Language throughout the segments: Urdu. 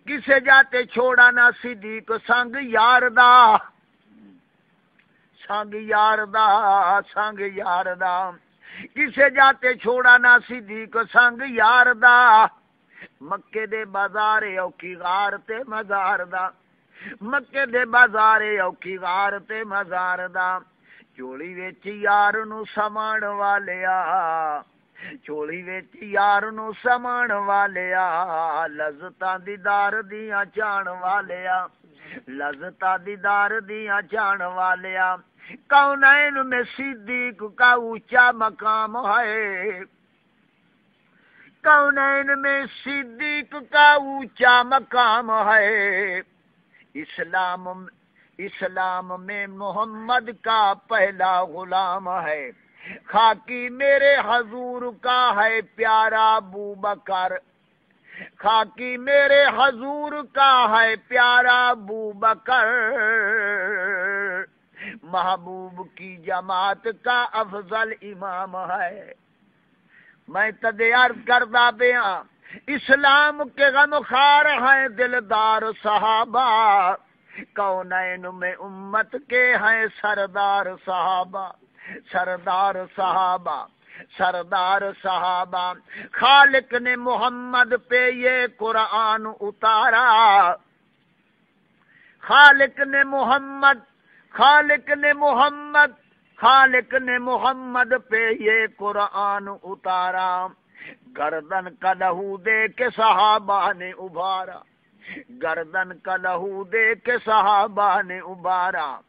کسے جاتے چھوڑا نہ صدیق سنگ یار دا، سنگ یار دا، سنگ یار دا، کسے جاتے چھوڑا نہ صدیق سنگ یار دا، مکے دے بازارے اوکی غار تے مزار دا، مکے دے بازارے اوکی غار تے مزار دا، چولی وچ یار نو سامان والیا، چولی وچ یار نو سامان والیا، لذتاں دیدار دیاں جان والیا، لذتاں دیدار دیاں جان والیا، کونین میں صدیق کا اونچا مقام ہے، کونین میں صدیق کا اونچا مقام ہے، اسلام میں محمد کا پہلا غلام ہے، خاکی میرے حضور کا ہے پیارا ابو بکر، خاکی میرے حضور کا ہے پیارا ابو بکر، محبوب کی جماعت کا افضل امام ہے، میں تدے عرض کردہ بیاں اسلام کے غم خار ہیں دلدار صحابہ، کونین میں امت کے ہیں سردار صحابہ، سردار صحابہ، سردار صحابہ، خالق نے محمد پہ یہ قرآن اتارا، خالق نے محمد، خالق نے محمد، خالق نے محمد پہ یہ قرآن اتارا، گردن کا لہو دے کے صحابہ نے ابھارا، گردن کا لہو دے کے صحابہ نے ابھارا،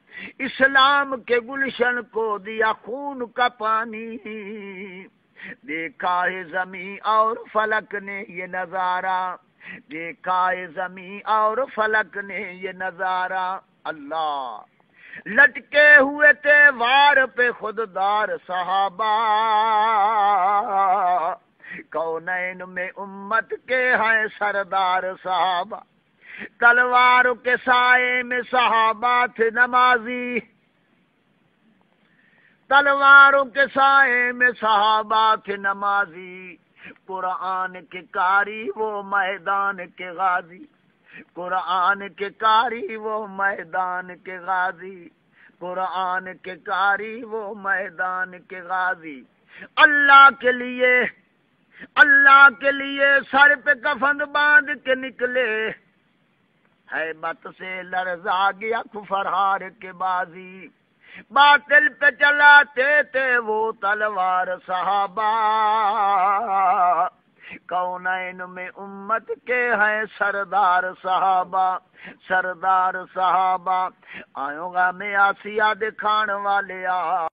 اسلام کے گلشن کو دیا خون کا پانی، دیکھا ہے زمین اور فلک نے یہ نظارہ، دیکھا ہے زمین اور فلک نے یہ نظارہ، اللہ لٹکے ہوئے تھے وار پہ خوددار صحابہ، کونین میں امت کے ہیں سردار صحابہ، تلوار کے سائے میں صحابہ تھے نمازی، تلواروں کے سائے میں صحابہ تھے نمازی، قرآن کے قاری وہ میدان کے غازی، قرآن کے قاری وہ میدان کے غازی، قرآن کے قاری وہ میدان کے غازی، اللہ کے لیے، اللہ کے لیے سر پہ کفن باندھ کے نکلے، ہیبت سے لرزا گیا کفرہار کے بازی، باطل پہ چلاتے تھے وہ تلوار صحابہ، کونین میں امت کے ہیں سردار صحابہ، سردار صحابہ، آئوں گا میں آسیہ دکھان والے